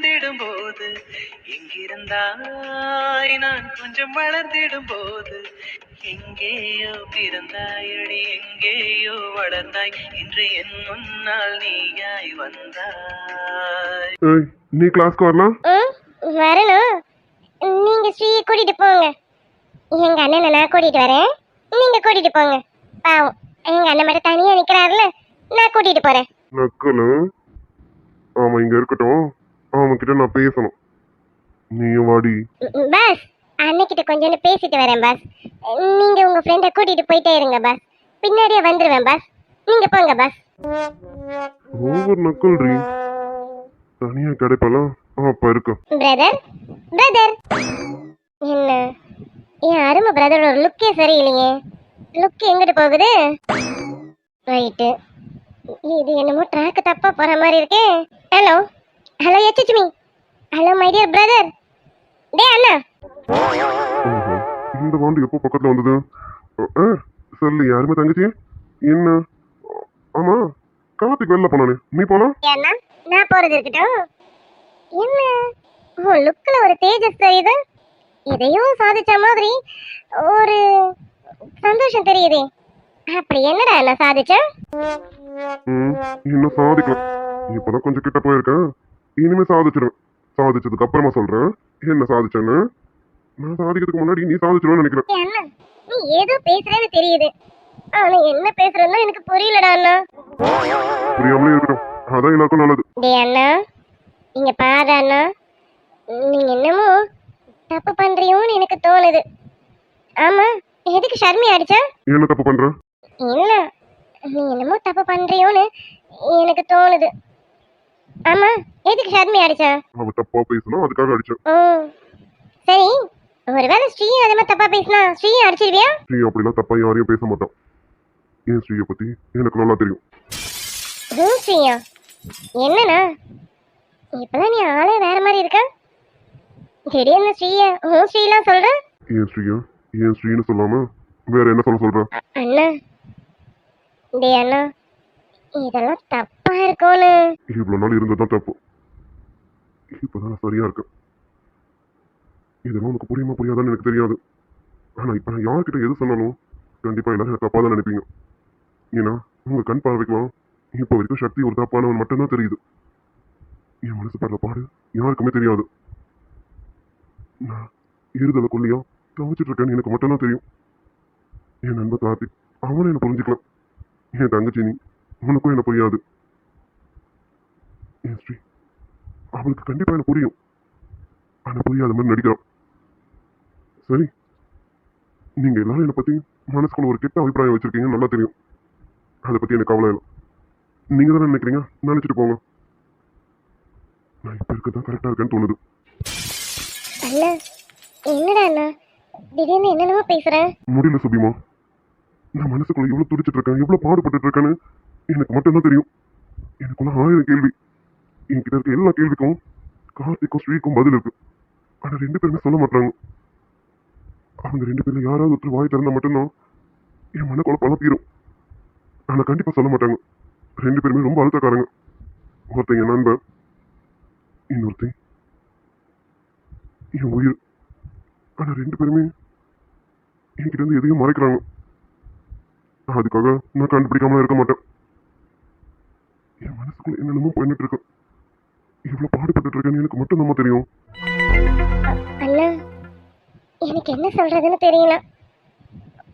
விழுந்திடும் போது எங்கிருந்தாய் நான் கொஞ்சம் வளர்ந்திடும் போது எங்கேயோ பிறந்தாயடி எங்கேயோ வளர்ந்தாய் இன்று என் முன்னால் நீயாய் வந்தாய். நீ கிளாஸ்க்கு வரலாம். வரணும். நீங்க ஸ்ரீயை கூட்டிட்டு போங்க. எங்க அண்ணனை நான் கூட்டிட்டு வரேன், நீங்க கூட்டிட்டு போங்க. பாவம் எங்க அண்ணன் மட்டும் தனியா நிக்கிறாருல, நான் கூட்டிட்டு போறேன். நக்கலு. ஆமா இங்க இருக்கட்டும், அவன் கிட்ட நான் பேசணும். நீயும் வாடி. பாஸ் அன்னைக்கிட்ட கொஞ்சம் பேசிட்டு வரேன் பாஸ். நீங்க உங்க ஃப்ரெண்ட கூட்டிட்டு போயிட்டே இருங்க பாஸ், பின்னாடியே வந்துருவேன் பாஸ். நீங்க போங்க பாஸ். ஓவர் நக்கல் ரீ. தனியா கிடைப்பலாம் அப்ப இருக்கும். பிரதர் பிரதர் என்ன என் அருமை பிரதரோட லுக்கே சரியில்லையே. லுக் எங்கிட்டு போகுது? ரைட்டு, இது என்னமோ ட்ராக் தப்பா போற மாதிரி இருக்கே. ஹலோ ஹலோ எச்சுமி, ஹலோ மை டியர் பிரதர். டே அண்ணா, இந்த வாண்டு எப்போ பக்கத்துல வந்தது? சொல்லு யாருமே தங்கச்சி என்ன? ஆமா கார்த்திக் வெளில போனானே, நீ போனா? அண்ணா நான் போறது இருக்கட்டும். என்ன உன் லுக்ல ஒரு தேஜஸ் தெரியுது, எதையும் சாதிச்ச மாதிரி ஒரு சந்தோஷம் தெரியுதே. அப்படி என்னடா என்ன சாதிச்ச? இன்னும் சாதிக்கலாம். இப்பதான் கொஞ்சம் கிட்ட போயிருக்கேன், இனிமே சாதிச்சிருவேன். சாதிச்சதுக்கு அப்புறமா சொல்றேன் என்ன சாதிச்சேன்னு. நான் சாதிக்கிறதுக்கு முன்னாடி நீ சாதிச்சிருவேன்னு நினைக்கிறேன். நீ ஏதோ பேசுறேன்னு தெரியுது, ஆனா என்ன பேசுறேன்னு எனக்கு புரியலடா அண்ணா. புரியாமலே இருக்கட்டும், அதான் எல்லாருக்கும் நல்லது. டே அண்ணா இங்க பாரு அண்ணா, நீங்க என்னமோ தப்பு பண்றியோன்னு எனக்கு தோணுது. ஆமா எதுக்கு ஷர்மி அடிச்சா? என்ன தப்பு பண்ற? இல்ல நீ என்னமோ தப்பு பண்றியோன்னு எனக்கு தோணுது. ஆமா எதுக்கு ஷர்மி அடிச்சா? அவ தப்பா பேசினா அதுக்காக அடிச்சேன். சரி, ஒருவேளை ஸ்ரீ அதே மாதிரி தப்பா பேசினா ஸ்ரீ அடிச்சிருவியா? ஸ்ரீ அப்படிலாம் தப்பா யாரையும் பேச மாட்டான். ஏன் ஸ்ரீயை பத்தி எனக்கு நல்லா தெரியும். ஸ்ரீயா என்னண்ணா இப்பதான் நீ ஆளே வேற மாதிரி இருக்க. திடீர்னு ஸ்ரீயா ஸ்ரீலாம் சொல்ற. ஏன் ஸ்ரீயா ஏன் ஸ்ரீன்னு சொல்லாம வேற என்ன சொல்ற? அண்ணா டே அண்ணா இதெல்லாம் தப்பா இருக்கும்னு. இவ்வளவு நாள் இருந்ததுதான் தப்பு, இப்பதான் சரியா இருக்கு. இதெல்லாம் உனக்கு புரியுமா புரியாதான்னு எனக்கு தெரியாது. ஆனா இப்ப நான் யார்கிட்ட எது சொன்னாலும் கண்டிப்பா எல்லாரும் எனக்கு தப்பா தான் நினைப்பீங்க. ஏன்னா உங்க கண் பார்வைக்கலாம் இப்ப வரைக்கும் சக்தி ஒரு தப்பானவன் மட்டும்தான் தெரியுது. என் மனசு படுற பாடு யாருக்குமே தெரியாது. நான் இருதலை கொல்லியா தவிச்சிட்டு இருக்கேன்னு எனக்கு மட்டும்தான் தெரியும். என் நண்பர் கார்த்திக் அவனும் என்ன புரிஞ்சுக்கலாம். என் தங்கச்சி நீ உனக்கும் என்ன புரியாது. என் ஸ்ரீ அவளுக்கு கண்டிப்பா என்ன புரியும், ஆனா புரியாத மாதிரி நடிக்கிறான். சரி, நீங்க எல்லாரும் என்னை பத்தி மனசுக்குள்ள ஒரு கெட்ட அபிப்பிராயம் வச்சிருக்கீங்கன்னு நல்லா தெரியும். அதை பத்தி எனக்கு கவலை இல்லை. நீங்க தானே நினைக்கிறீங்க, நினைச்சிட்டு போங்க. நான் இப்ப இருக்கதான் கரெக்டா இருக்கேன்னு தோணுது. அண்ணா என்னடா அண்ணா திடீர்னு என்னென்னமோ பேசுறேன்? முடியல சுபிமா, நான் மனசுக்குள்ள எவ்வளவு துடிச்சிட்டு இருக்கேன், எவ்வளவு பாடுபட்டு இருக்கேன்னு எனக்கு மட்டும்தான் தெரியும். எனக்குள்ள 1000 கேள்வி. என்கிட்ட இருக்க எல்லா கேள்விக்கும் கார்த்திக்கும் ஸ்ரீக்கும் பதில் இருக்கு. ஆனா 2 பேருமே சொல்ல மாட்டாங்க. அவங்க 2 பேர்ல யாராவது ஒருத்தர் வாய் திறந்தா மட்டும்தான் என் மனக்குழப்பம் தீரும். ஆனா கண்டிப்பா சொல்ல மாட்டாங்க. 2 பேருமே ரொம்ப அழுத்தக்காரங்க. ஒருத்தன் என் நண்பன், இன்னொருத்தன் என் உயிர். ஆனா 2 பேருமே என்கிட்ட இருந்து எதையும் மறைக்கிறாங்க. அதுக்காக நான் கண்டுபிடிக்காமல இருக்க மாட்டேன். என் மனசுக்குள்ள என்னென்னமோ பண்ணிட்டு இருக்கேன், எவ்வளவு பாடுபட்டு இருக்கேன்னு எனக்கு மட்டும் நம்ம தெரியும். அண்ணா எனக்கு என்ன சொல்றதுன்னு தெரியல.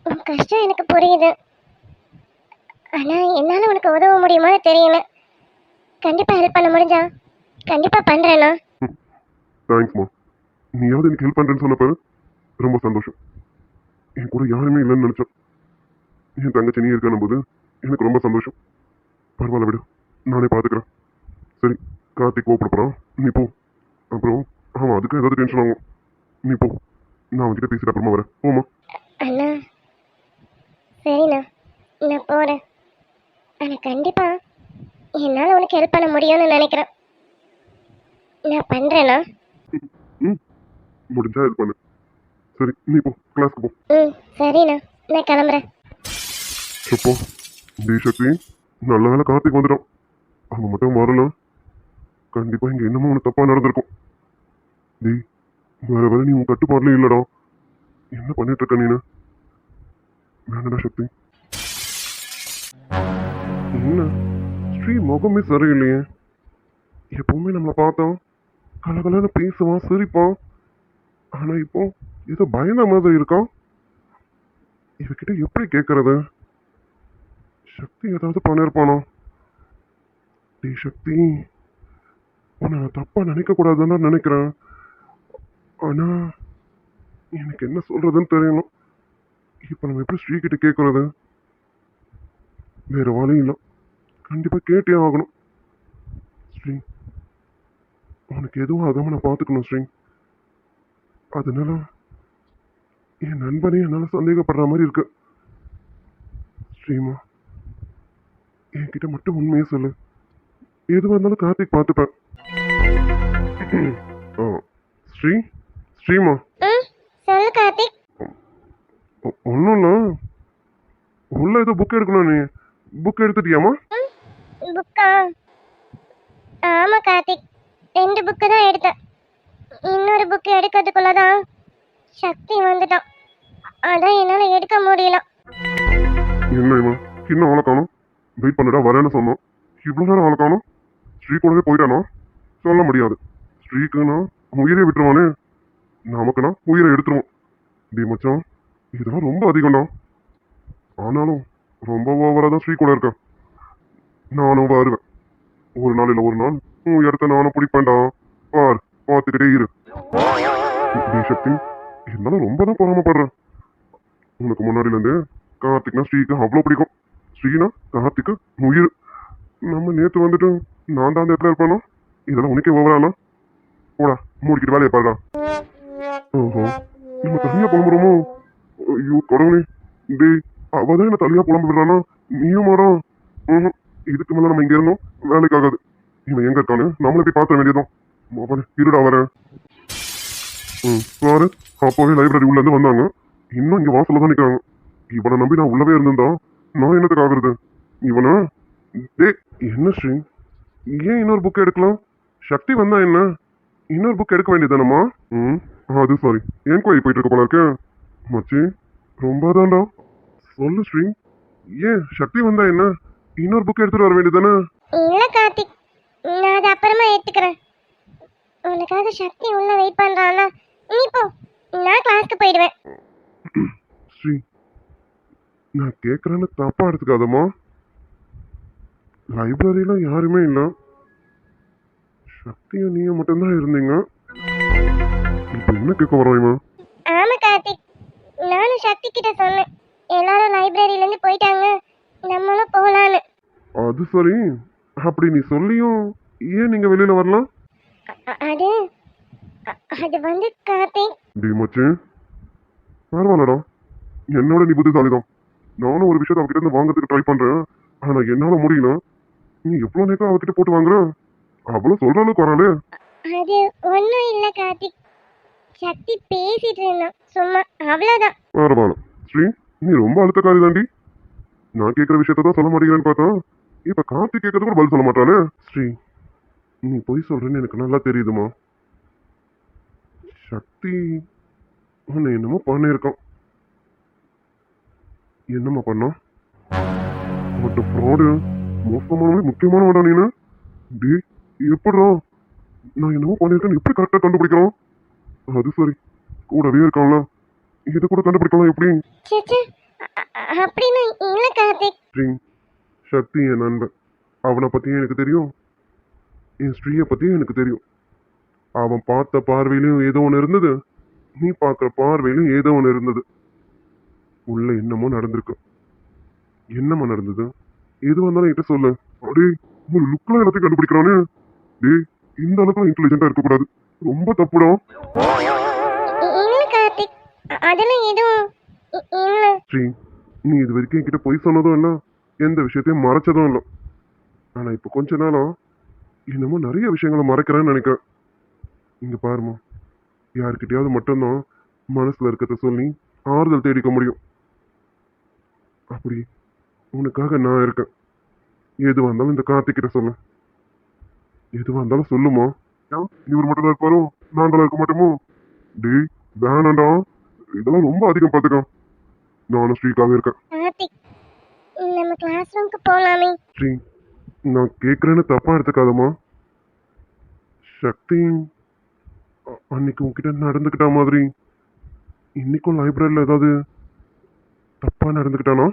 உன் கஷ்டம் எனக்கு புரியுது, ஆனா என்னால உனக்கு உதவ முடியுமான்னு தெரியல. கண்டிப்பா ஹெல்ப் பண்ண முடிஞ்சா கண்டிப்பா பண்றேண்ணா. தேங்க்ஸ்மா, நீயாவது எனக்கு ஹெல்ப் பண்றேன்னு சொன்னப்ப ரொம்ப சந்தோஷம். என் கூட யாருமே இல்லைன்னு நினைச்சேன். என் தங்கச்சி நீ இருக்கணும் போது எனக்கு ரொம்ப சந்தோஷம். பரவாயில்ல விடு, நானே பாத்துக்கிறேன். சரி, கார்த்திக் கூப்பிட போறான், நீ போ. அப்புறம் அவன் அதுக்கு ஏதாவது டென்ஷன் ஆகும், நீ போ. நான் அவன்கிட்ட பேசிட்டு அப்புறமா வரேன், போமா. அண்ணா சரிண்ணா நான் போறேன். ஆனா கண்டிப்பா என்னால உனக்கு ஹெல்ப் பண்ண முடியும்னு நினைக்கிறேன். நான் பண்றேண்ணா. முடிஞ்சா ஹெல்ப் பண்ணு. சரி நீ போ, கிளாஸ்க்கு போ. சரிண்ணா நான் கிளம்புறேன். சப்போ டி சக்தி, நல்ல வேலை கார்த்திக் வந்துடும். அவங்க மட்டும் வரல, கண்டிப்பா இங்க என்னமோ ஒன்று தப்பா நடந்திருக்கும். டேய், வேற வேற நீ உன் கட்டுப்பாடுலயும் இல்லடா. என்ன பண்ணிட்டு இருக்க நீனு? வேணடா சக்தி. என்ன ஸ்ரீ முகமே சரியில்லையே. எப்பவுமே நம்மளை பார்த்தா கலகலன்னு பேசுவான், சிரிப்பான். ஆனா இப்போ ஏதோ பயந்த மாதிரி இருக்கான். இவகிட்ட எப்படி கேட்கறது? சக்தி ஏதாவது பண்ணிருப்பானோ? டேய் சக்தி, உன்னை நான் தப்பா நினைக்க கூடாதுன்னு தான் நினைக்கிறேன். ஆனா எனக்கு என்ன சொல்றதுன்னு தெரியணும். இப்ப நம்ம எப்படி ஸ்ரீ கிட்ட கேட்கறது? வேற வழி இல்லை, கண்டிப்பா கேட்டே ஆகணும். ஸ்ரீ, உனக்கு எதுவும் ஆகாம நான் பார்த்துக்கணும் ஸ்ரீ. அதனால என் நண்பனே என்னால சந்தேகப்படுற மாதிரி இருக்கு. ஸ்ரீமா, என்கிட்ட மட்டும் உண்மையே சொல்லு. எதுவாக இருந்தாலும் கார்த்திக் பார்த்துப்பேன். ஆ, ஸ்ரீ, ஸ்ரீமா, ம் சொல்லு கார்த்திக். ஒன்றும் இல்லை. உள்ள ஏதோ புக் எடுக்கணும். நீ புக் எடுத்துட்டியாமா? புக்கா? ஆமா கார்த்திக், 2 புக்கு தான் எடுத்தேன். இன்னொரு புக்கு எடுக்கிறதுக்குள்ளதான் சக்தி வந்துட்டான். அதான் என்னால எடுக்க முடியல. என்னம்மா இன்னும் ஆளை காணும்? வெயிட் பண்ணுடா, வரேன்னு சொன்னோம். இவ்வளோ நேரம் ஆளை காணும். ஸ்ரீ கூடவே போயிட்டானா? சொல்ல முடியாது. ஸ்ரீக்குன்னா உயிரை விட்டுருவானே, நமக்குன்னா உயிரை எடுத்துருவோம். டி மச்சான், இதெல்லாம் ரொம்ப அதிகம்டா. ஆனாலும் ரொம்ப ஓவராக தான் ஸ்ரீ கூட இருக்கேன். நானும் வருவேன். ஒரு நாள் இல்லை ஒரு நாள் உன் இடத்த நானும் பிடிப்பேன்டா. பார், பார்த்துக்கிட்டே இரு. டி சக்தி, இருந்தாலும் ரொம்ப தான் பொறாமப்படுறேன். உனக்கு முன்னாடியிலேருந்து கார்த்திக்னா ஸ்ரீக்கு அவ்வளோ பிடிக்கும். ஸ்ரீனா கார்த்திக்கு உயிர். நம்ம நேற்று வந்துட்டு நான் தான் அந்த இடத்துல இருப்பானோ? இதெல்லாம் உனக்கே ஓவராலாம். போடா, மூடிக்கிட்டு வேலையை பாருடா. ஓஹோ, நம்ம தனியா புலம்புறோமோ? ஐயோ கடவுளே. டேய், அவதான் என்ன தனியா புலம்பு விடுறானா? நீயும் மாறான். இதுக்கு மேல நம்ம இங்க இருந்தோம் வேலைக்கு ஆகாது. இவன் எங்க இருக்கானு நம்மள போய் பார்த்த வேண்டியதும். மொபைல் இருடா வரேன். பாரு, அப்போவே லைப்ரரி உள்ள இருந்து வந்தாங்க. இன்னும் இங்க வாசல்ல தான் நிக்கிறாங்க. இவனை நம்பி நான் உள்ளவே இருந்திருந்தா நான் என்னத்துக்கு ஆகுறது? இவனா? டேய், என்ன ஸ்ரீ, ஏன் இன்னொரு புக் எடுக்கலாம்? சக்தி வந்தா என்ன, இன்னொரு புக் எடுக்க வேண்டியதானம்மா? அது சாரி, என் கோயில் போயிட்டு இருக்க போல இருக்கு. மச்சி, ரொம்ப தான்டா. சொல்லு ஸ்ரீ, ஏன் சக்தி வந்தா என்ன, இன்னொரு புக் எடுத்துட்டு வர வேண்டியதானே? இல்ல கார்த்திக், நான் அதை அப்புறமா எடுத்துக்கிறேன். உனக்காக சக்தி உள்ள வெயிட் பண்றானா? நீ போ, நான் கிளாஸ்க்கு போயிடுவேன். ஸ்ரீ, நான் கேட்கறேன்னு தப்பா எடுத்துக்காதம்மா. லைப்ரரியில யாருமே இல்லை, சக்தியும் நீயும் மட்டும்தான் இருந்தீங்க. இப்ப என்ன கேட்க வரோம்? ஆமா கார்த்திக், நானும் சக்தி கிட்ட சொன்னேன், எல்லாரும் லைப்ரரியில இருந்து போயிட்டாங்க, நம்மளும் போகலான்னு. அது சரி, அப்படி நீ சொல்லியும் ஏன் நீங்க வெளியில வரலாம்? அது அது வந்து கார்த்திக். டி மச்சி, பரவாயில்லடா, என்னோட நீ புத்திசாலிதான். நானும் ஒரு விஷயத்தை அவகிட்ட இருந்து வாங்குறதுக்கு ட்ரை பண்றேன். ஆனா என்னால முடியல. நீ எவ்வளவு நேரம் அவகிட்ட போட்டு வாங்குற? அவ்வளவு சொல்ற அளவுக்கு வராளே. அது ஒன்றும் இல்லை கார்த்திக், சக்தி பேசிட்டு இருந்தான் சும்மா, அவ்வளோதான். பரவாயில்ல ஸ்ரீ, நீ ரொம்ப அழுத்தக்காரி தாண்டி. நான் கேட்கிற விஷயத்த தான் சொல்ல மாட்டேங்கிறேன்னு பார்த்தா இப்ப கார்த்திக் கேட்கறது கூட பதில் சொல்ல மாட்டானே. ஸ்ரீ, நீ பொய் சொல்றேன்னு எனக்கு நல்லா தெரியுதுமா. சக்தி உன்னை என்னமோ பண்ணியிருக்கான். என்னம்மா பண்ணா? அவட்ட ஃப்ராடு, மோசமானவனே முக்கியமானவடா நீனு. டே, எப்படா நான் என்னமோ பண்ணியிருக்கேன்னு எப்படி கரெக்டாக கண்டுபிடிக்கிறோம்? அது சரி, கூடவே இருக்கான்ல, இதை கூட கண்டுபிடிக்கலாம் எப்படி? சேச்சே, அப்படின்னு இல்லை கார்த்திக். ஸ்ரீ, சக்தி என் நண்பன். அவனை பத்தியும் எனக்கு தெரியும், என் ஸ்ரீயை பத்தியும் எனக்கு தெரியும். அவன் பார்த்த பார்வையிலும் ஏதோ ஒன்று இருந்தது, நீ பார்க்குற பார்வையிலும் ஏதோ ஒன்று இருந்தது. உள்ள என்னமோ நடந்திருக்கு. என்னம்மா நடந்தது? எது வந்தாலும் என்கிட்ட சொல்லு. அடே, ஒரு லுக்லாம் எல்லாத்தையும் கண்டுபிடிக்கிறானே. டேய், இந்த அளவுக்கு இன்டெலிஜென்ட்டா இருக்கக்கூடாது, ரொம்ப தப்புடா. இல்லை கார்த்திக், அதெல்லாம் எதுவும் இல்லை. ஸ்ரீ, நீ இது வரைக்கும் என்கிட்ட பொய் சொன்னதும் இல்லை, எந்த விஷயத்தையும் மறைச்சதும் இல்லை. ஆனா இப்போ கொஞ்ச நாளா என்னமோ நிறைய விஷயங்களை மறைக்கிறேன்னு நினைக்கிறேன். இங்க பாருமா, யாருக்கிட்டையாவது மட்டும்தான் மனசுல இருக்கிறத சொல்லி ஆறுதல் தேடிக்க முடியும். அப்படி உனக்காக நான் இருக்கேன். எது வந்தாலும் இந்த கார்த்திக்கிட்ட சொல்லு. எதுவா இருந்தாலும் சொல்லுமா. ஏன் இவர் மட்டும் தான் இருப்பாரோ, நாங்களா இருக்க மாட்டோமோ? டேய் வேணாண்டா, இதெல்லாம் ரொம்ப அதிகம் பாத்துக்க. நானும் ஸ்ரீக்காவே இருக்கேன். கார்த்திக், நம்ம கிளாஸ் ரூமுக்கு போலாமே. ஸ்ரீ, நான் கேட்குறேன்னு தப்பா எடுத்துக்காதம்மா. சக்தி அன்னைக்கு உன்கிட்ட நடந்துக்கிட்ட மாதிரி இன்னைக்கும் லைப்ரரியில் ஏதாவது தப்பா நடந்துக்கிட்டானா?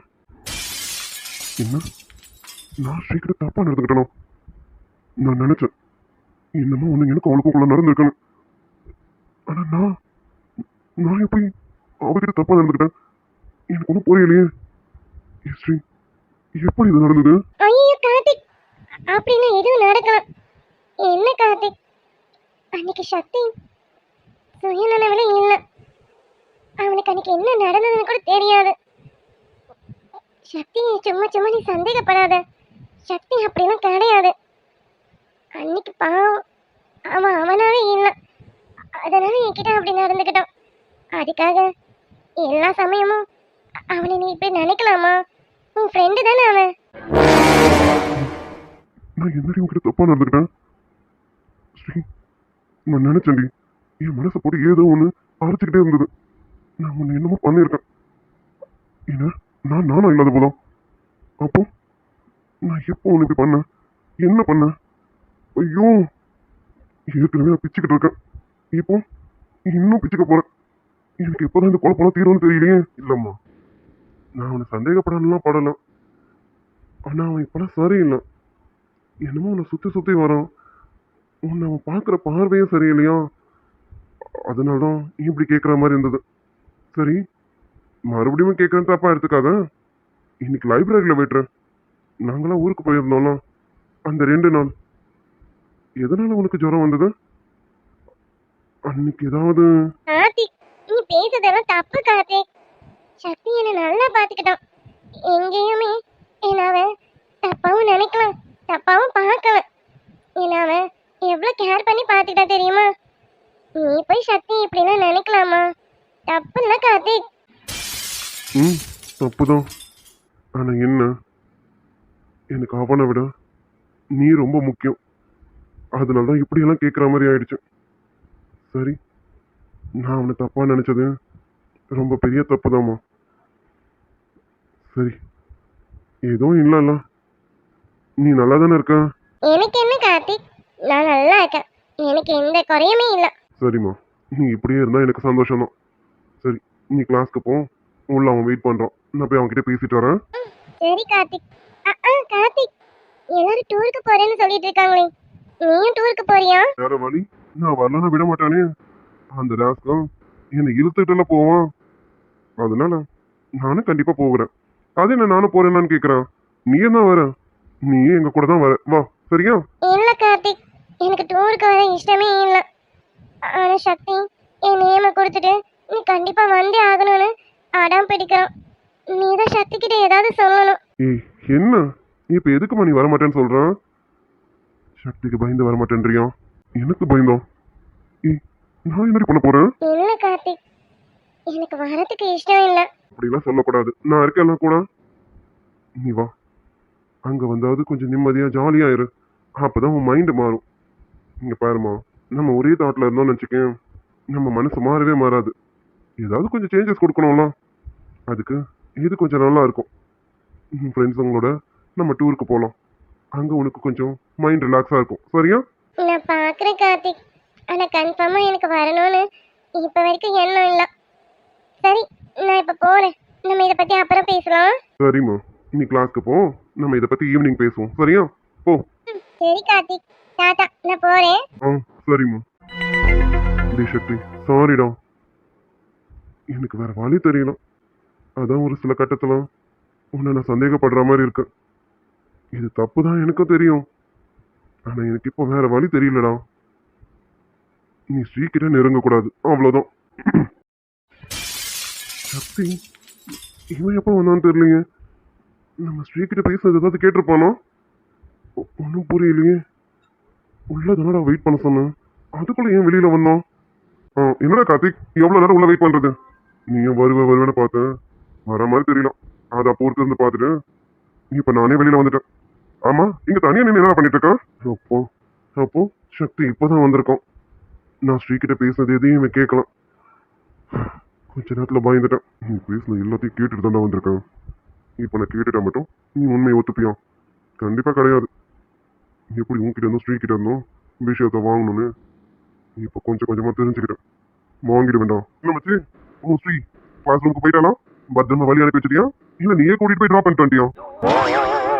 என்ன, நான் ஸ்ரீக்கிட்ட தப்பா நடந்துக்கிட்டானா? நான் நினைச்சேன் என்னமோ ஒன்று எனக்கு அவளுக்குள்ள நடந்திருக்கணும். ஆனா நான் நான் எப்படி அவகிட்ட தப்பா நடந்துக்கிட்டேன்? எனக்கு ஒன்றும் புரியலையே. ஸ்ரீ, எப்படி இது நடந்தது? ஐயோ கார்த்திக், அப்படின்னு எதுவும் நடக்கலாம். என்ன கார்த்திக், அன்னைக்கு சக்தி சுயநலவில இல்ல. அவனுக்கு அன்னைக்கு என்ன நடந்ததுன்னு கூட தெரியாது. சக்தி சும்மா சும்மா நீ சந்தேகப்படாத. சக்தி அப்படிலாம் கிடையாது. அன்னைக்கு பாவம் அவன் அவனாவே இல்லை. அதனால என்கிட்ட அப்படி நடந்துக்கிட்டான். அதுக்காக எல்லா சமயமும் அவனை நீ இப்படி நினைக்கலாமா? உன் ஃப்ரெண்டு தானே அவன். நான் என்னடி உங்ககிட்ட தப்பா நடந்துக்கிட்டேன்? ஸ்ரீ, நான் நினைச்சேன்டி, என் மனசை போட்டு ஏதோ ஒன்று அரைச்சிக்கிட்டே இருந்தது. நான் உன்னை என்னமோ பண்ணியிருக்கேன். என்ன, நானும் இல்லாத போதும். அப்போ நான் எப்போ ஒன்று இப்படி பண்ணேன்? என்ன பண்ணேன்? ஐயோ, ஏற்கனவே நான் பிச்சுக்கிட்டு இருக்கேன். இப்போ இன்னும் பிச்சுக்க போறேன். எனக்கு எப்போதான் இந்த குழப்பம் தீரும்னு தெரியலையே. இல்லம்மா, நான் அவனை சந்தேகப்படலாம் படலாம். ஆனா அவன் இப்பெல்லாம் சரியில்லை. என்னமோ உன்னை சுத்தி சுத்தி வரான். உன்னை அவன் பார்க்குற பார்வையும் சரியில்லையா? அதனாலதான் நீ இப்படி கேட்குற மாதிரி இருந்தது. சரி, மறுபடியும் கேட்குறேன்னு தப்பா எடுத்துக்காத. இன்னைக்கு லைப்ரரியில் போய்ட்டுறேன். நாங்களாம் ஊருக்கு போயிருந்தோம்ல, அந்த 2 நாள் எதனால உனக்கு ஜுரம் வந்தது? அன்னைக்கு ஏதாவது கார்த்திக், நீ பேசுறதெல்லாம் தப்பு கார்த்திக். சக்தி என்னை நல்லா பார்த்துக்கிட்டான். எங்கேயுமே என்ன அவன் தப்பாவும் நினைக்கலாம், தப்பாவும் பார்க்கல. என்ன அவன் எவ்வளோ கேர் பண்ணி பார்த்துக்கிட்டா தெரியுமா? நீ போய் சக்தி இப்படிலாம் நினைக்கலாமா? தப்பு இல்லை கார்த்திக். ம் தப்புதான். ஆனா என்ன, எனக்கு அவனை விட நீ ரொம்ப முக்கியம். அதனால தான் இப்படியெல்லாம் கேட்குற மாதிரி ஆயிடுச்சு. சரி, நான் அவனை தப்பா நினைச்சது ரொம்ப பெரிய தப்புதாம்மா. சரி, எதுவும் இல்லைல்ல, நீ நல்லா தானே இருக்க? எனக்கு என்ன கார்த்திக், நான் நல்லா இருக்கேன். எனக்கு எந்த குறையுமே இல்லை. சரிம்மா, நீ இப்படியே இருந்தா எனக்கு சந்தோஷம் தான். சரி, நீ கிளாஸ்க்கு போ. உள்ள அவன் வெயிட் பண்றான். நான் போய் அவன்கிட்ட பேசிட்டு வரேன். சரி கார்த்திக். கார்த்திக், எல்லாரும் டூருக்கு போறேன்னு சொல்லிட்டு இருக்காங்களே, நீயும் டூருக்கு போறியா? வேற வழி, நான் வரலன்னா விட மாட்டானே. அந்த ராஸ்கம் என்னை இழுத்துட்டுல போவான். அதனால நானும் கண்டிப்பா போகிறேன். அது என்ன, நானும் போறேன்னான்னு கேக்குறான். நீ என்ன வர? நீ எங்க கூட தான் வர, வா. சரியா? இல்ல கார்த்திக், எனக்கு டூருக்கு வர இஷ்டமே இல்லை. ஆனா சக்தி என் நேம கொடுத்துட்டு நீ கண்டிப்பா வந்தே ஆகணும்னு அடம் பிடிக்கிறான். நீ தான் சக்தி கிட்ட ஏதாவது சொல்லணும். ஏய் என்ன, நீ இப்ப எதுக்குமா நீ வரமாட்டேன்னு சொல்றான்? சக்திக்கு பயந்து வரமாட்டேன்றியா? எனக்கு பயந்தோம்? ஏய், நான் என்னடி பண்ண போறேன்? இல்ல கார்த்திக், எனக்கு வரதுக்கு இஷ்டம் இல்லை. அப்படிலாம் சொல்லக்கூடாது. நான் இருக்கேன் கூட. நீ வா, அங்க வந்தாவது கொஞ்சம் நிம்மதியா ஜாலியா இரு. அப்பதான் உன் மைண்ட் மாறும். இங்க பாருமா, நம்ம ஒரே தாட்ல இருந்தோம்னு வச்சுக்கேன், நம்ம மனசு மாறவே மாறாது. ஏதாவது கொஞ்சம் சேஞ்சஸ் கொடுக்கணும்ல. அதுக்கு இது கொஞ்சம் நல்லா இருக்கும். ஃப்ரெண்ட்ஸுங்களோட நம்ம டூருக்கு போகலாம். அங்க உனக்கு கொஞ்சம் மைண்ட் ரிலாக்ஸா இருக்கும். சரியா? நான் பாக்குறேன் கார்த்திக், ஆனா கன்ஃபார்மா எனக்கு வரணும்னு இப்ப வரைக்கும் எண்ணம் இல்லை. சரி, நான் இப்ப போறேன். நம்ம இதை பத்தி அப்புறம் பேசலாம். சரிம்மா, நீ கிளாஸ்க்கு போ. நம்ம இதை பத்தி ஈவினிங் பேசுவோம். சரியா? போ. சரி கார்த்திக், டாடா, நான் போறேன். ஆ சரிம்மா. டேய் சக்தி, சாரிடா. எனக்கு வேற வழி தெரியல. அதான் ஒரு சில கட்டத்துல உன்னை நான் சந்தேகப்படுற மாதிரி இருக்கு. இது தப்பு தான் எனக்கும் தெரியும். ஆனா எனக்கு இப்போ வேற வழி தெரியலடா. நீ ஸ்ரீக்கிட்ட நெருங்க கூடாது, அவ்வளவுதான். சக்தி, இவன் எப்போ வந்தான்னு தெரியலையே. நம்ம ஸ்ரீக்கிட்ட பேசுறது ஏதாவது கேட்டிருப்பானோ? ஒன்றும் புரியலையே. உள்ளதானடா வெயிட் பண்ண சொன்னேன். அதுக்குள்ள ஏன் வெளியில வந்தோம்? என்னடா கார்த்திக், எவ்வளவு நேரம் உள்ள வெயிட் பண்றது? நீயும் வருவேன்னு பார்த்தேன், வர மாதிரி தெரியல. அதை அப்போ இருந்து பார்த்துட்டு இப்ப நானே வெளியில வந்துட்டேன். ஆமா, இங்க தனியா நின்று என்ன பண்ணிட்டு இருக்கா? அப்போ அப்போ சக்தி இப்பதான் வந்திருக்கோம். நான் ஸ்ரீகிட்ட பேசுனது எதையும் இவன் கேட்கலாம். கொஞ்ச நேரத்துல பயந்துட்டேன். நீ பேசுன எல்லாத்தையும் கேட்டுட்டு தானே வந்திருக்கேன். இப்ப நான் கேட்டுட்டா மட்டும் நீ உண்மையை ஒத்துப்பியா? கண்டிப்பா கிடையாது. எப்படி உன்கிட்ட இருந்தோம் ஸ்ரீகிட்ட இருந்தோம் விஷயத்த வாங்கணும்னு இப்ப கொஞ்சம் கொஞ்சமா தெரிஞ்சுக்கிட்டேன். வாங்கிட வேண்டாம். என்ன மச்சி, உன் ஸ்ரீ கிளாஸ் ரூமுக்கு போயிட்டானா? பத்திரமா வழி அனுப்பி வச்சிட்டியா? இல்ல நீயே கூட்டிட்டு போய் ட்ராப் பண்ணிட்டு வந்துட்டியா?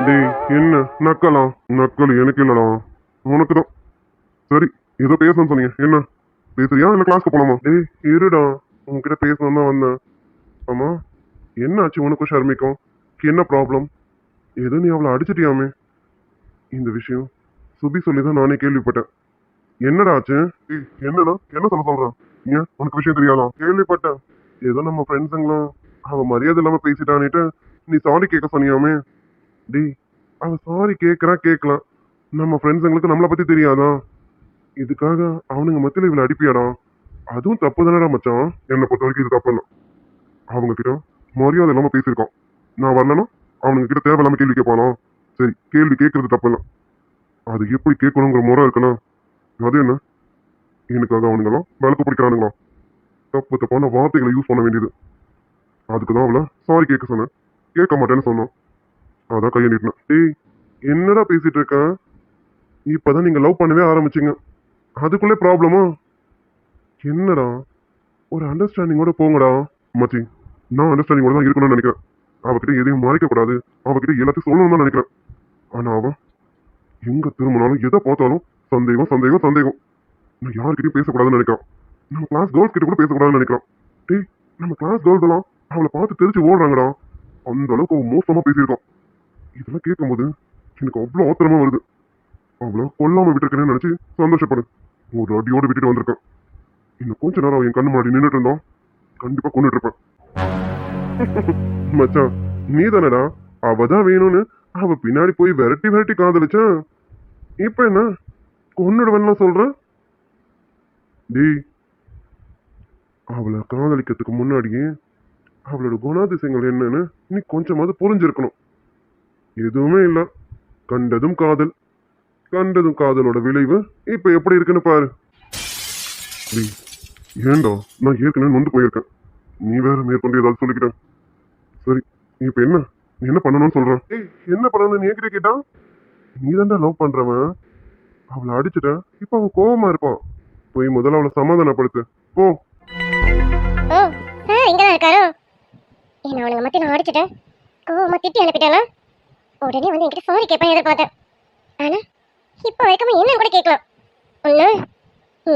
டேய் என்ன நக்கலாம்? நக்கல் எனக்கு இல்லடா, உனக்கு தான். சரி ஏதோ பேசணும்னு சொன்னீங்க, என்ன பேசுறியா இல்ல கிளாஸ்க்கு போலாமா? டேய் இருடா, உன்கிட்ட பேசணும் தான் வந்தேன். ஆமா என்ன ஆச்சு உனக்கும் ஷர்மிக்கும்? என்ன ப்ராப்ளம்? ஏதோ நீ அவளை அடிச்சிட்டியாமே. இந்த விஷயம் சுபி சொல்லிதான் நானே கேள்விப்பட்டேன். என்னடா ஆச்சு? என்னடா என்ன சொல்றான்? ஏன் உனக்கு விஷயம் தெரியாதா? கேள்விப்பட்டேன், ஏதோ நம்ம ஃப்ரெண்ட்ஸுங்களும் அவ மரியாதை இல்லாம பேசிட்டான்னுட்டு நீ சாரி கேட்க சொன்னியாமே. டேய் அவ சாரி கேட்கலாம், நம்ம ஃப்ரெண்ட்ஸுங்களுக்கு நம்மளை பத்தி தெரியாதா? இதுக்காக அவனுங்க மத்தியில இவளை அடிப்பியாடா? அதுவும் தப்பு தானடா மச்சான். என்னை பொறுத்த வரைக்கும் இது தப்பு இல்லை. அவங்க கிட்ட மரியாதை இல்லாம பேசியிருக்கான். நான் வரலன்னா அவனுங்க கிட்ட தேவையில்லாம கேள்வி கேட்பானா? சரி கேள்வி கேட்கறது தப்பு இல்லை, அது எப்படி கேட்கணுங்கிற முறை இருக்குன்னா அது என்ன? எனக்காக அவனுங்களாம் விளக்கு பிடிக்கிறானுங்களா? தப்பு தப்பான வார்த்தைகளை யூஸ் பண்ண வேண்டியது. அதுக்கு தான் அவளை சாரி கேட்க சொன்னேன். கேட்க மாட்டேன்னு சொன்னான், அதான் கையை நீட்டினேன். டேய் என்னடா பேசிட்டு இருக்க? இப்பதான் நீங்க லவ் பண்ணவே ஆரம்பிச்சீங்க, அதுக்குள்ளே ப்ராப்ளமா? என்னடா ஒரு அண்டர்ஸ்டாண்டிங்கோட போங்கடா. மச்சி நான் அண்டர்ஸ்டாண்டிங்கோட தான் இருக்கணும்னு நினைக்கிறேன். அவகிட்ட எதையும் மறைக்க கூடாது, அவகிட்ட எல்லாத்தையும் சொல்லணும்னு தான் நினைக்கிறேன். ஆனா அவன் எங்க திரும்பினாலும் எதை பார்த்தாலும் சந்தேகம் சந்தேகம் சந்தேகம். நான் யாருக்கிட்டையும் பேசக்கூடாதுன்னு நினைக்கிறான். நம்ம கிளாஸ் கேர்ள்ஸ் கிட்ட கூட பேசக்கூடாதுன்னு நினைக்கிறான். டேய் நம்ம கிளாஸ் கேர்ள்ஸ் எல்லாம் அவளை பார்த்து தெரிச்சு ஓடுறாங்கடா. அந்த அளவுக்கு அவன் மோசமா பேசியிருக்கான். இதெல்லாம் கேட்கும்போது எனக்கு அவ்வளோ ஆத்திரமா வருது. அவளை கொல்லாம விட்டுருக்கேன்னு நினைச்சு சந்தோஷப்படு. ஒரு அடியோட விட்டுட்டு வந்திருக்கேன். இன்னும் கொஞ்ச நேரம் அவன் என் கண்ணு முன்னாடி நின்றுட்டு இருந்தான், கண்டிப்பா கொண்டுட்டு இருப்பேன். மச்சான் நீ தானடா அவதான் வேணும்னு அவ பின்னாடி போய் விரட்டி விரட்டி காதலிச்சான். இப்ப என்ன கொன்னுடுவேன்னு சொல்றேன்? டேய் அவளை காதலிக்கிறதுக்கு முன்னாடியே அவளோட குணாதிசயங்கள் என்னன்னு நீ கொஞ்சமாவது புரிஞ்சிருக்கணும். எதுவுமே இல்ல, கண்டதும் காதல், கண்டதும் காதலோட விளைவு இப்ப எப்படி இருக்குன்னு பாரு. டேய் ஏண்டா நான் ஏற்கனவே நொந்து போயிருக்கேன், நீ வேற மேற்கொண்டு ஏதாவது சொல்லிக்கிட்டேன். சரி இப்ப என்ன என்ன பண்ணணும்னு சொல்றேன்? ஏய் என்ன பண்ணணும்னு நீ என்கிட்ட கேட்டா? நீ தான்டா லவ் பண்றவன், அவளை அடிச்சுட்ட, இப்ப அவன் கோவமா இருப்பான். போய் முதல்ல அவளை சமாதானப்படுத்து போ. ஓ சார் இங்கே தான் இருக்காரோ? என்ன அவனுங்க மத்தி நான் அடிச்சிட்டேன், கோவமா திட்டி அனுப்பிட்டானா? உடனே வந்து என்கிட்ட சாரி கேட்பேன் எதிர்பார்த்தேன். ஆனா இப்போ வரைக்கும் என்னன்னு கூட கேட்கலாம். ஒன்று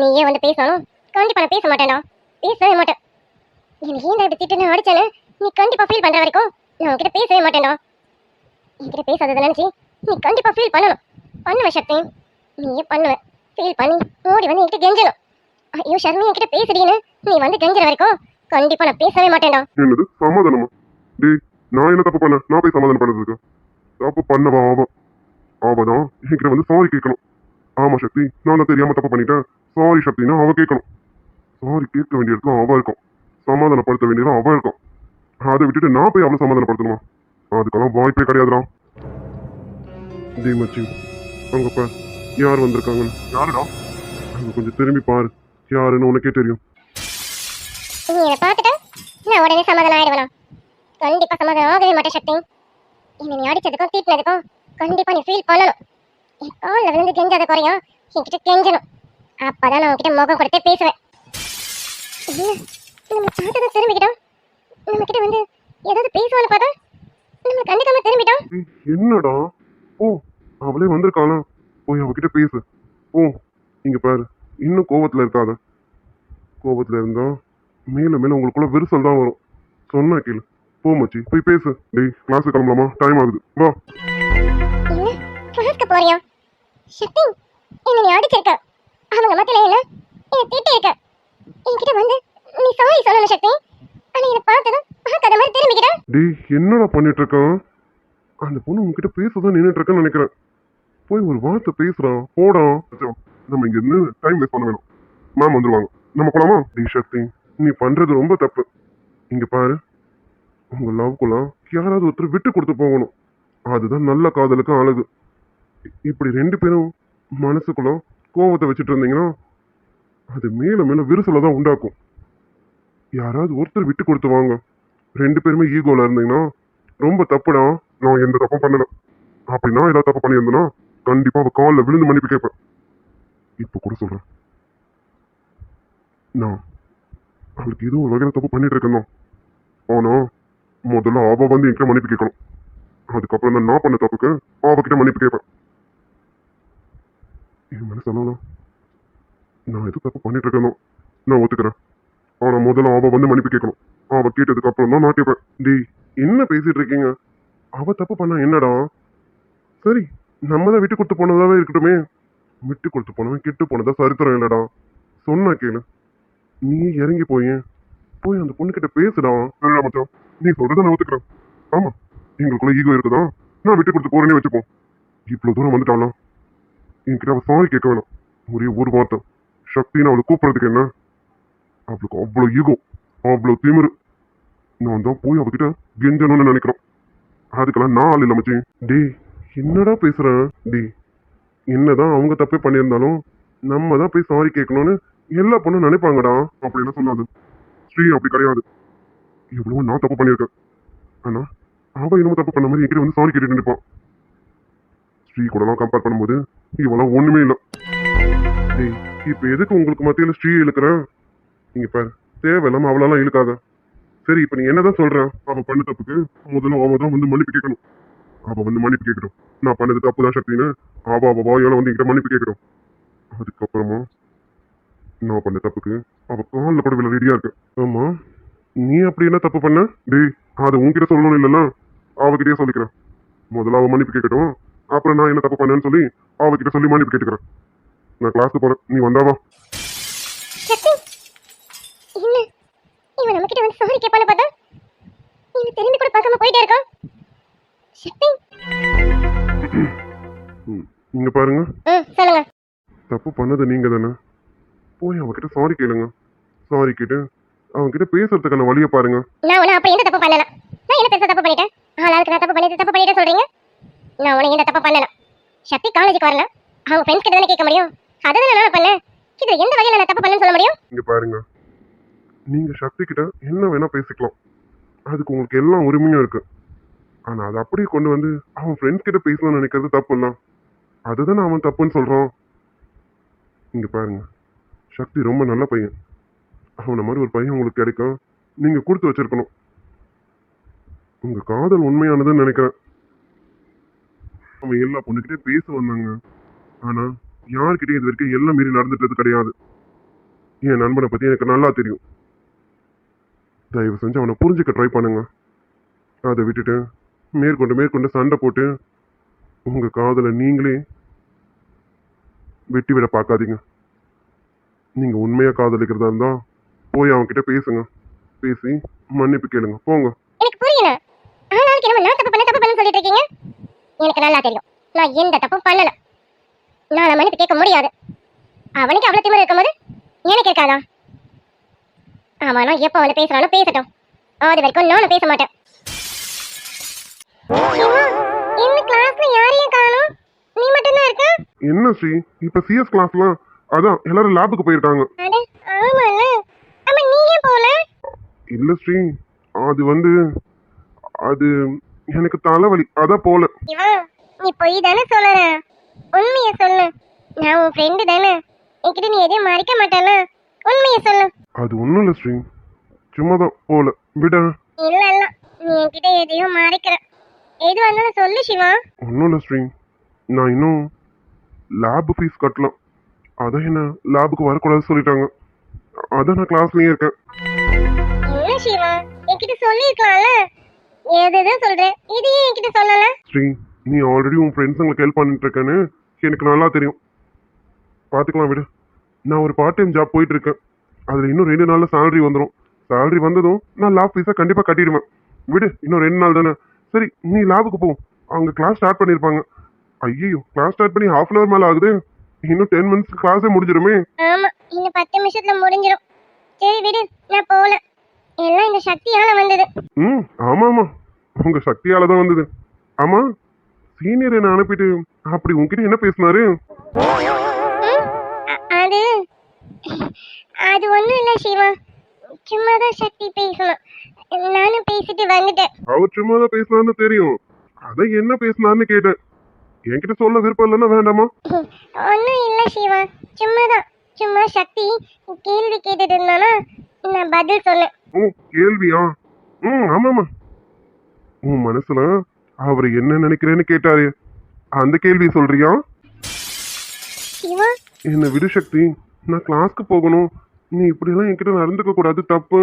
நீயே வந்து பேசணும், கண்டிப்பா நான் பேச மாட்டேன்டா, பேசவே மாட்டேன். எனக்கு ஏன் இப்படி திட்டு நான் அடிச்சேன்னு நீ கண்டிப்பா ஃபீல் பண்ற வரைக்கும் நான் உன்கிட்ட பேசவே மாட்டேன்டா. என்கிட்ட பேசாததை நினைச்சு நீ கண்டிப்பா ஃபீல் பண்ணணும். பண்ணுவ சக்தி, நீயே பண்ணுவ. ஃபீல் பண்ணி ஓடி வந்து என்கிட்ட கெஞ்சணும். ஐயோ ஷர்மி என்கிட்ட பேசுறீன்னு நீ வந்து கெஞ்சுற வரைக்கும் கண்டிப்பா நான் பேசவே மாட்டேன்டா. என்னது சமாதானமா? டேய் நான் என்ன தப்பு பண்ண? நான் போய் சமாதானம் பண்ணதுக்கு? தப்பு பண்ணவா அவதான் என்கிட்ட வந்து சாரி கேட்கணும். ஆமா சக்தி நான் தான் தெரியாம தப்பு பண்ணிட்டேன், சாரி சக்தினா அவ கேட்கணும். சாரி கேட்க வேண்டிய இடத்துல அவ இருக்கும், சமாதானப்படுத்த வேண்டியதும் அவ இருக்கும். அதை விட்டுட்டு நான் போய் அவளை சமாதானப்படுத்தணுமா? அதுக்கெல்லாம் வாய்ப்பே கிடையாதுடா. டேய் மச்சி அங்க பார் யார் வந்திருக்காங்கன்னு. யாருடா? அங்க கொஞ்சம் திரும்பி பாரு, யாருன்னு உனக்கே தெரியும். நீ என்னை பார்த்துட்டா நான் உடனே சமாதானம் ஆயிடுவேனா? கண்டிப்பா சமாதானம் ஆகவே மாட்டேன் சக்தி. என்ன நீ அடிச்சதுக்கும் தீட்டினதுக்கும் கண்டிப்பா நீ ஃபீல் பண்ணணும். என் காலில் விழுந்து கெஞ்சாத குறையும் என்கிட்ட கெஞ்சணும். அப்பதான் நான் உன்கிட்ட முகம் கொடுத்தே பேசுவேன். என்ன நம்ம பார்த்ததும் திரும்பிக்கிட்டோம், நம்ம கிட்ட வந்து ஏதாவது பேசுவான்னு பார்த்தா நம்ம கண்டுக்காம திரும்பிட்டோம். ஏய், என்னடா? ஓ அவளே வந்திருக்காளா? போய் அவகிட்ட பேசு. ஓ இங்க பாரு, இன்னும் கோவத்துல இருக்காத. கோவத்துல இருந்தா மேல மேல உங்களுக்குள்ள விரிசல் தான் வரும். சொன்னா கேளு, போ மச்சி போய் பேசு. டேய் கிளாஸுக்கு கிளம்பலாமா? டைம் ஆகுது வா. என்ன கிளாஸ்க்கு போறியா? சக்தி என்ன நீ அடிச்சிருக்க, அவங்க மத்தியில என்ன திட்டி இருக்க. என்கிட்ட வந்து நீ சாரி சொல்லணும் சக்தி. ஆனா என்னை பார்த்ததும் பார்க்காத மாதிரி திரும்பிக்கிட்டா. டேய் என்னடா பண்ணிட்டு இருக்கான்? அந்த பொண்ணு உங்ககிட்ட பேசதான் நின்றுட்டு இருக்கேன்னு நினைக்கிறேன். போய் ஒரு வார்த்தை பேசுறான் போடா. நம்ம இங்க இருந்து டைம் வேஸ்ட் பண்ண வேணும், மேம் வந்துருவாங்க. நம்ம போலாமா? டேய் சக்தி நீ பண்றது ரொம்ப தப்பு. இங்க பாரு, உங்க லவ்க்குள்ள யாராவது ஒருத்தர் விட்டு கொடுத்து போகணும், அதுதான் நல்ல காதலுக்கு அழகு. இப்படி ரெண்டு பேரும் மனசுக்குள்ள கோவத்தை வச்சுட்டு இருந்தீங்கன்னா அது மேல மேல விரிசலை தான் உண்டாக்கும். யாராவது ஒருத்தர் விட்டு கொடுத்து வாங்க. 2 பேருமே ஈகோல இருந்தீங்கன்னா ரொம்ப தப்புடா. நான் எந்த தப்பும் பண்ணல. அப்படி நான் ஏதாவது தப்பு பண்ணியிருந்தேன்னா கண்டிப்பா அவ காலில் விழுந்து மன்னிப்பு கேட்பேன். இப்ப கூட சொல்றேன், நான் அவளுக்கு ஏதோ ஒரு வகையில தப்பு பண்ணிட்டு இருக்கேன். ஆனா முதல்ல அவ வந்து என்கிட்ட மன்னிப்பு கேட்கணும். அதுக்கப்புறம் தான் நான் பண்ண தப்புக்கு அவகிட்ட மன்னிப்பு கேட்பேன். என் மேல சொல்லலாம், நான் எதுவும் தப்பு பண்ணிட்டு இருக்கேன், நான் ஒத்துக்கிறேன். ஆனா முதல்ல அவ வந்து மன்னிப்பு கேட்கணும். அவ கேட்டதுக்கு அப்புறம் தான் நான் கேட்பேன். டேய், என்ன பேசிட்டு இருக்கீங்க? அவ தப்பு பண்ணா என்னடா? சரி, நம்ம தான் விட்டு கொடுத்து போனதாவே இருக்கட்டுமே. விட்டு கொடுத்து போனவன் கெட்டு போனதா சரித்திரம் இல்லடா. சொன்னா கேளு. நீ இறங்கி போய் அந்த பொண்ணு கிட்ட பேசுடா. இல்லடா மச்சான், நீ சொல்றத நான் ஒத்துக்கிறேன். ஆமா, எங்களுக்குள்ள ஈகோ இருக்குதா, நான் விட்டு கொடுத்து போறேனே வச்சுப்போம். இவ்வளவு தூரம் வந்துட்டாலாம், என்கிட்ட அவ சாரி கேட்க வேணாம். ஒரே ஒரு வார்த்தை சக்தின்னு அவளை கூப்பிடுறதுக்கு என்ன? அவளுக்கு அவ்வளவு ஈகோ, அவ்வளவு திமிரு. நான் தான் போய் அவகிட்ட கெஞ்சணும்னு நினைக்கிறேன். அதுக்கெல்லாம் நான் ஆள் இல்லை மச்சி. டேய், என்னடா பேசுறேன்? டேய், என்னதான் அவங்க தப்பே பண்ணியிருந்தாலும் நம்ம தான் போய் சாரி கேட்கணும்னு எல்லா பொண்ணும் நினைப்பாங்கடா. அப்படிலாம் சொல்லாது. ஸ்ரீ அப்படி கிடையாது. எவ்வளவோ நான் தப்பு பண்ணியிருக்கேன். ஆனா அவ இன்னமும் தப்பு பண்ண மாதிரி என்கிட்ட வந்து சாரி கேட்டுட்டு நினைப்பான். ஸ்ரீ கூடலாம் கம்பேர் பண்ணும்போது இவெல்லாம் ஒண்ணுமே இல்லை. டேய், இப்ப எதுக்கு உங்களுக்கு மத்தியில ஸ்ரீ இழுக்கிறேன்? நீங்க பாரு, தேவையில்லாம அவளெல்லாம் இழுக்காத. சரி, இப்ப நீ என்னதான் சொல்ற? அவ பண்ண தப்புக்கு முதல்ல அவ தான் வந்து மன்னிப்பு கேட்கணும். அவ வந்து மன்னிப்பு கேட்கட்டும். நான் பண்ணது தப்பு தான் சக்தின்னு அவ வாயால வந்து என்கிட்ட மன்னிப்பு கேட்கட்டும். அதுக்கப்புறமா நான் பண்ண தப்புக்கு அவ காலில் கூட விழ ரெடியா இருக்கு. ஆமா, நீ அப்படி என்ன தப்பு பண்ண? டேய், அதை உன்கிட்ட சொல்லணும் இல்லைன்னா அவகிட்டயே சொல்லிக்கிறேன். முதல்ல அவ மன்னிப்பு கேட்கட்டும். அப்புறம் நான் என்ன தப்பு பண்ணேன்னு சொல்லி அவகிட்ட சொல்லி மன்னிப்பு கேட்டுக்கிறேன். நான் கிளாஸ்க்கு போறேன், நீ வந்தாவா? சக்தி, என்ன இவன் நம்ம கிட்ட வந்து சாரி கேட்பான்னு பார்த்தா இவன் திரும்பி கூட பார்க்காம போயிட்டே இருக்கான். சக்தி, நீங்க பாருங்க, சொல்லுங்க. தப்பு பண்ணது நீங்க தானே. போய் அவகிட்ட சாரி கேளுங்க. சாரி கேட்டு அவன்கிட்ட பேசுறதுக்கான வழியை பாருங்க. நான் உன அப்ப எந்த தப்பு பண்ணல. நான் என்ன பெருசா தப்பு பண்ணிட்டேன்? ஆளாளுக்கு நான் தப்பு பண்ணிட்டு சொல்றீங்க. நான் உன எந்த தப்பு பண்ணல. சக்தி காலேஜுக்கு வரல, அவங்க ஃப்ரெண்ட்ஸ் கிட்ட தானே கேட்க முடியும். அதுதான் நான் பண்ணேன். இது எந்த வகையில நான் தப்பு பண்ணேன்னு சொல்ல முடியும்? இங்க பாருங்க, நீங்க சக்தி கிட்ட என்ன வேணா பேசிக்கலாம். அதுக்கு உங்களுக்கு எல்லாம் உரிமையும் இருக்கு. ஆனா அதை அப்படியே கொண்டு வந்து அவன் ஃப்ரெண்ட்ஸ் கிட்ட பேசணும்னு நினைக்கிறது தப்பு இல்லை. அதுதானே அவன் தப்புன்னு சொல்றான். இங்க பாருங்க, சக்தி ரொம்ப நல்ல பையன். அவனை மாதிரி ஒரு பையன் உங்களுக்கு கிடைக்கும் நீங்க கொடுத்து வச்சிருக்கணும். உங்க காதல் உண்மையானதுன்னு நினைக்கிறேன். அவன் எல்லா பொண்ணுகிட்டே பேச வந்தாங்க. ஆனா யார்கிட்டயும் இது வரைக்கும் எல்லாம் மீறி நடந்துட்டது கிடையாது. என் நண்பனை பத்தி எனக்கு நல்லா தெரியும். தயவு செஞ்சு அவனை புரிஞ்சுக்க ட்ரை பண்ணுங்க. அதை விட்டுட்டு மேற்கொண்டு சண்டை போட்டு உங்க காதலை நீங்களே வெட்டி விட பார்க்காதீங்க. நீங்க உண்மையா காதலிக்கிறதா இருந்தா போய் அவன் கிட்ட பேசுங்க. பேசி மன்னிப்பு கேளுங்க, போங்க. எனக்கு புரியல. ஆனாலும் கிளம்ப நான் தப்பு பண்ண சொல்லிட்டு இருக்கீங்க. எனக்கு நல்லா தெரியும் நான் எந்த தப்பும் பண்ணல. நான் மன்னிப்பு கேட்க முடியாது. அவனுக்கு அவ்வளவு திமிரு இருக்கும்போது எனக்கு இருக்காதா? அவனா எப்போ வந்து பேசுறானோ பேசட்டும். அது வரைக்கும் நானும் பேச மாட்டேன். இந்த கிளாஸ்ல யாரையும் காணோம், நீ மட்டும் தான் இருக்க. என்ன ஸ்ரீ, இப்ப சிஎஸ் கிளாஸ்லாம் அதான் எல்லாரும் லேபுக்கு போயிருக்காங்க. அட ஆமால, அம்மா நீ ஏன் போல? இல்ல ஸ்ரீ, அது எனக்கு தலைவலி, அதான் போல. இவா, நீ போய் தானே சொல்லுற. உண்மையை சொல்லு. நான் உன் ஃப்ரெண்டு தானே, என்கிட்ட நீ எதையும் மறைக்க மாட்டேல. உண்மையை சொல்லு. அது ஒண்ணும் இல்ல ஸ்ரீ, சும்மாதான் போல, விட. இல்ல இல்ல, நீ என்கிட்ட எதையும் மறைக்கிற. எது வந்தாலும் சொல்லு சிவா. ஒன்றும் இல்லை ஸ்ரீ, நான் இன்னும் லேபு ஃபீஸ் கட்டலாம். அதான் என்ன லேபுக்கு வரக்கூடாதுன்னு சொல்லிட்டாங்க. அதான் நான் கிளாஸ்லயே இருக்கேன். என்ன சிவா, என்கிட்ட சொல்லிருக்கலாம்ல. எதுதான் சொல்றேன், இதையே என்கிட்ட சொல்லல. ஸ்ரீ, நீ ஆல்ரெடி உன் ஃப்ரெண்ட்ஸுங்களுக்கு ஹெல்ப் பண்ணிட்டு இருக்கேன்னு எனக்கு நல்லா தெரியும். பார்த்துக்கலாம், விடு. நான் ஒரு பார்ட் டைம் ஜாப் போயிட்டு இருக்கேன். அதில் இன்னும் 2 நாள்ல சேலரி வந்துடும். சேலரி வந்ததும் நான் லேப் ஃபீஸை கண்டிப்பாக கட்டிடுவேன். விடு, இன்னும் 2 நாள் தானே. சரி, நீ லேபுக்கு போ. அவங்க கிளாஸ் ஸ்டார்ட் பண்ணியிருப்பாங்க. ஐயோ, கிளாஸ் ஸ்டார்ட் பண்ணி 1/2 hour மேலே ஆகுது. இன்னும் 10 minutes கிளாஸே முடிஞ்சிருமே. ஆமா, இன்னும் 10 நிமிஷத்துல முடிஞ்சிடும். சரி விடு, நான் போல. எல்லாம் இந்த சக்தியால வந்தது. ஆமா, உங்க சக்தியால தான் வந்தது. ஆமா, சீனியர் என்ன அனுப்பிட்டு அப்படி உன்கிட்ட என்ன பேசினாரு? அது ஒண்ணும் இல்ல சிவா, சும்மாதான் சக்தி பேசணும், நானும் பேசிட்டு வந்துட்டேன். அவர் சும்மா தான் பேசினார்னு தெரியும். அதை என்ன பேசினார்னு கேட்டேன். என்கிட்ட சொல்ல விருப்பம் இல்லைன்னா வேண்டாமா? ஒன்றும் இல்லை சிவா, சும்மா சக்தி கேள்வி கேட்டுட்டு இருந்தானா, நான் பதில் சொன்னேன். ஓ, கேள்வியா? ஆமாமா. உன் மனசுல அவர் என்ன நினைக்கிறேன்னு கேட்டாரு, அந்த கேள்வி சொல்றியா? சிவா, என்ன விடு சக்தி, நான் கிளாஸ்க்கு போகணும், நீ இப்படிலாம் என்கிட்ட நடந்துக்க கூடாது, தப்பு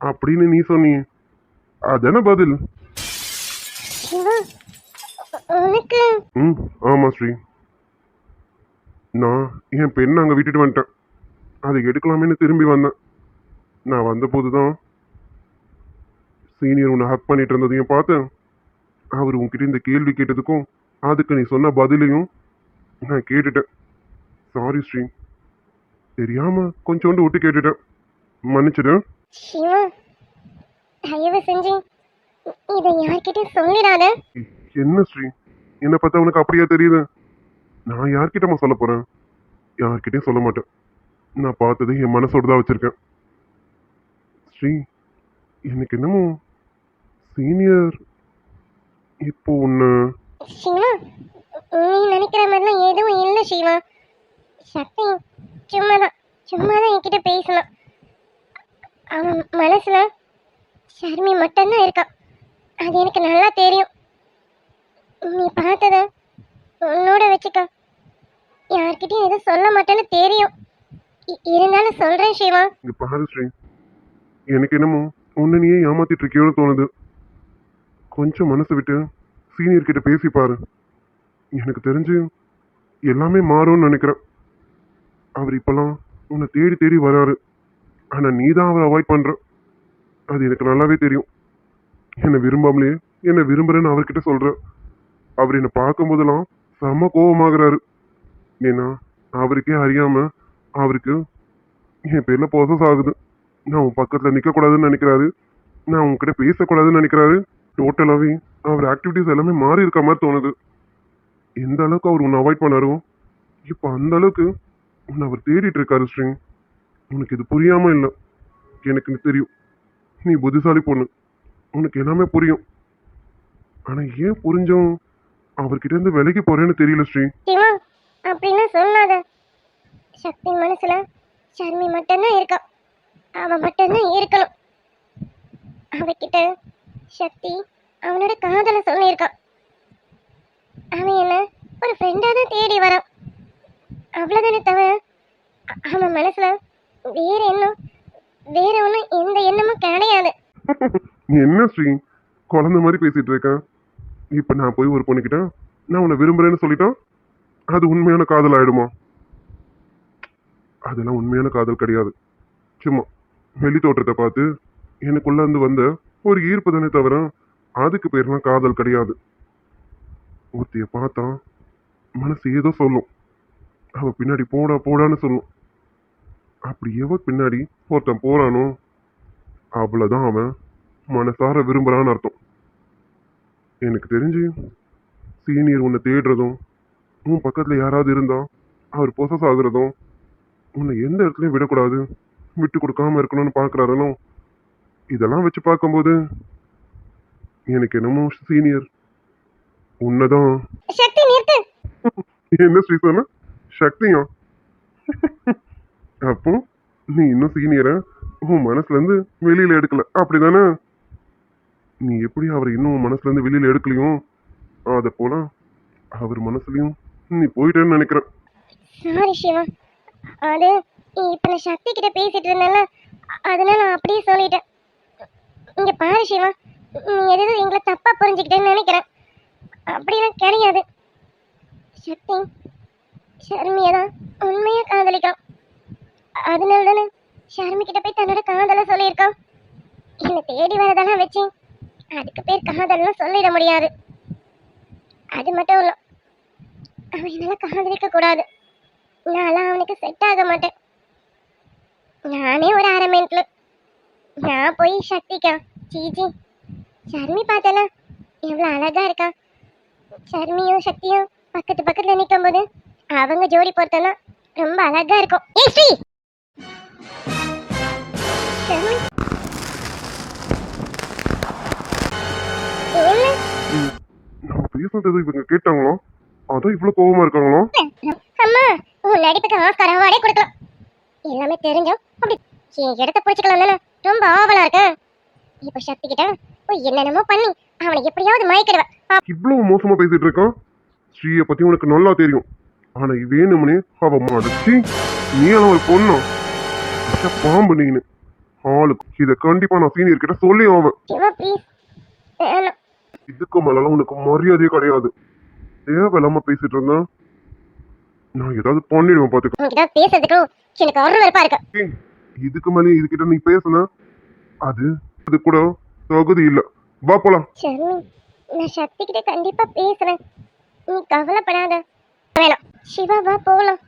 அப்படின்னு நீ சொன்னியே, அதான பதில்? சிவா, உனக்கு ஆமா ஸ்ரீ, நான் என் பெண்ணை அங்கே விட்டுட்டு வந்துட்டேன். அதை எடுக்கலாமேன்னு திரும்பி வந்தேன். நான் வந்தபோது தான் சீனியர் உன்னை ஹக் பண்ணிட்டு இருந்ததையும் பார்த்தேன். அவர் உன்கிட்ட இந்த கேள்வி கேட்டதுக்கும் அதுக்கு நீ சொன்ன பதிலையும் நான் கேட்டுட்டேன். சாரி ஸ்ரீ, தெரியாம கொஞ்சோண்டு விட்டு கேட்டுட்டேன், மன்னிச்சிடு. சிவா, தயவு செஞ்சு இதை யார்கிட்டயும் சொல்லிடாத. என்ன ஸ்ரீ, என்னை பார்த்தா உனக்கு அப்படியே தெரியுது? நான் யார்கிட்டமா சொல்ல போறேன்? யார்கிட்டயும் சொல்ல மாட்டேன். நான் பார்த்ததை என் மனசோடு தான் வச்சிருக்கேன். ஸ்ரீ, எனக்கு என்னமோ சீனியர் இப்போ உன்னை... சிவா, நீ நினைக்கிற மாதிரிலாம் எதுவும் இல்லை சிவா. சக்தி சும்மாதான் என்கிட்ட பேசணும். அவன் மனசுல ஷர்மி மட்டும்தான் இருக்கான், அது எனக்கு நல்லா தெரியும். நீ பார்த்தத உன்னோட வச்சுக்க, யார்கிட்டயும் எதுவும் சொல்ல மாட்டேன்னு தெரியும். இருந்தாலும் சொல்றேன் சிவா. இங்க பாரு ஸ்ரீ, எனக்கு என்னமோ உன்னை நீயே ஏமாத்திட்டு இருக்கியோன்னு தோணுது. கொஞ்சம் மனசு விட்டு சீனியர் கிட்ட பேசி பாரு. எனக்கு தெரிஞ்சு எல்லாமே மாறும்னு நினைக்கிறேன். அவர் இப்பெல்லாம் உன்னை தேடி தேடி வராரு, ஆனா நீ தான் அவரை அவாய்ட் பண்ற. அது எனக்கு நல்லாவே தெரியும். என்னை விரும்பாமலேயே என்னை விரும்புறேன்னு அவர்கிட்ட சொல்ற. அவர் என்னை பார்க்கும்போதெல்லாம் செம்ம கோபமாகறாரு. ஏன்னா அவருக்கே அறியாம அவருக்கு என் பேர்ல பொசஸ் ஆகுது. நான் உன் பக்கத்துல நிக்க கூடாதுன்னு நினைக்கிறாரு, நான் உன்கிட்ட பேசக்கூடாதுன்னு நினைக்கிறாரு. டோட்டலாவே அவர் ஆக்டிவிட்டிஸ் எல்லாமே மாறி இருக்க மாதிரி தோணுது. எந்த அளவுக்கு அவர் உன்னை அவாய்ட் பண்ணாரோ இப்போ அந்த அளவுக்கு உன்னை அவர் தேடிட்டு இருக்காரு ஸ்ரீ. உனக்கு இது புரியாம இல்லை, எனக்கு தெரியும். நீ புத்திசாலி பொண்ணு, உனக்கு எல்லாமே புரியும். ஆனா ஏன் புரிஞ்சும் அவர்கிட்ட இருந்து விலகி போறேன்னு தெரியல ஸ்ரீ. சிவா, அப்படின்னா சொல்லாத. சக்தி மனசுல ஷர்மி மட்டும்தான் இருக்கா, அவ மட்டும்தான் இருக்கணும். அவகிட்ட சக்தி அவனோட காதலை சொல்லியிருக்கான். அவன் என்ன ஒரு ஃப்ரெண்டா தான் தேடி வரான், அவ்வளவுதானே தவிர அவன் மனசுல வேற ஒன்றும் எந்த எண்ணமும் கிடையாது. என்ன ஸ்ரீ குழந்தை மாதிரி பேசிட்டு இருக்கேன்? இப்ப நான் போய் ஒரு பொண்ணுகிட்ட நான் உன்னை விரும்புறேன்னு சொல்லிட்டான், அது உண்மையான காதல் ஆயிடுமா? அதெல்லாம் உண்மையான காதல் கிடையாது. சும்மா வெளி தோற்றத்தை பார்த்து எனக்குள்ள இருந்து வந்த ஒரு ஈர்ப்பு தானே தவிர அதுக்கு பேர்லாம் காதல் கிடையாது. ஒருத்தைய பார்த்தா மனசு ஏதோ சொல்லும், அவ பின்னாடி போடா போடான்னு சொல்லும். அப்படி எவ பின்னாடி ஒருத்தன் போறானோ அவ்வளவுதான் அவன் மனசார விரும்புறான்னு அர்த்தம். எனக்கு தெரிஞ்சு சீனியர் உன்னை தேடுறதும், உன் பக்கத்துல யாராவது இருந்தா அவர் பொசஸ் ஆகுறதும், உன்னை எந்த இடத்துலயும் விடக்கூடாது, விட்டு கொடுக்காம இருக்கணும்னு பாக்குறாருனோ, இதெல்லாம் வச்சு பார்க்கும்போது எனக்கு என்னமோ சீனியர் உன்னதான்... சக்தி நிறுத்து. என்ன ஸ்ரீ சொன்ன? சக்தியா? அப்போ நீ இன்னும் சீனியரை உன் மனசுல இருந்து வெளியில எடுக்கல, அப்படிதானே? நீ எப்படி அவரை இன்னும் உன் மனசுல இருந்து வெளியில எடுக்கலையோ அத போல அவர் மனசுலயும் நீ போயிட்டேன்னு நினைக்கிறேன். சாரி சிவா, அது இப்ப நான் சக்தி கிட்ட பேசிட்டு இருந்தேன்ல, அதனால நான் அப்படியே சொல்லிட்டேன். இங்க பாரு சிவா, நீ எதுவும் எங்களை தப்பா புரிஞ்சுக்கிட்டேன்னு நினைக்கிறேன். அப்படிலாம் கிடையாது. சக்தி ஷர்மியை தான் உண்மையா காதலிக்கான், அதனால தானே ஷர்மி கிட்ட போய் தன்னோட காதலை சொல்லியிருக்கான். என்னை தேடி வரதெல்லாம் வச்சு அதுக்கு பேர் காதல்லாம் சொல்லிட முடியாது. அது மட்டும் இல்லை, அவன் என்னால காதலிக்க கூடாது, நான்லாம் அவனுக்கு செட் ஆக மாட்டேன். நானே ஒரு அரமெண்ட்ல நான் போய் சக்திக்கா சீச்சி ஷர்மி பார்த்தல எவ்வளோ அழகா இருக்கா. ஷர்மியும் சக்தியும் பக்கத்துல நிற்கும் போது அவங்க ஜோடி பொறுத்தனா ரொம்ப அழகா இருக்கும். ஏ ஸ்ரீ, நான் பேசுனது இவங்க கேட்டாங்களோ அதான் இவ்வளவு கோவமா இருக்காங்களோ? அம்மா உன் நடிப்புக்கு ஆஸ்கார் அவார்டே கொடுக்கலாம். எல்லாமே தெரிஞ்சும் அப்படி என் இடத்த பிடிச்சிக்கலாம் தானே ரொம்ப ஆவலா இருக்கேன். இப்ப சக்தி கிட்ட போய் என்னென்னமோ பண்ணி அவனை எப்படியாவது மயக்கிடுவேன். இவ்வளவு மோசமா பேசிட்டு இருக்கான். ஸ்ரீய பத்தி உனக்கு நல்லா தெரியும். ஆனா வேணும்னே அவ மாடுச்சு. நீ எல்லாம் ஒரு பொண்ணா? பாம்பு நீனு ஆளுக்கு. இத கண்டிப்பா நான் சீனியர் கிட்ட சொல்லி ஆவேன். சிவா ப்ளீஸ் வேணாம். இதுக்கு மேலாம் உனக்கு மரியாதையே கிடையாது. தேவையில்லாம பேசிட்டு இருந்தா நான் ஏதாவது பண்ணிடுவேன் பாத்துக்க. உங்ககிட்ட பேசுறதுக்கும் எனக்கு அருவருப்பா இருக்கு. ஏய், இதுக்கு மேலே இதுகிட்ட நீ பேசுன அது கூட தகுதி இல்ல. வா போலாம். சரி நான் சக்தி கிட்ட கண்டிப்பா பேசுறேன். நீ கவலைப்படாத. வேணாம் சிவா வா போலாம்.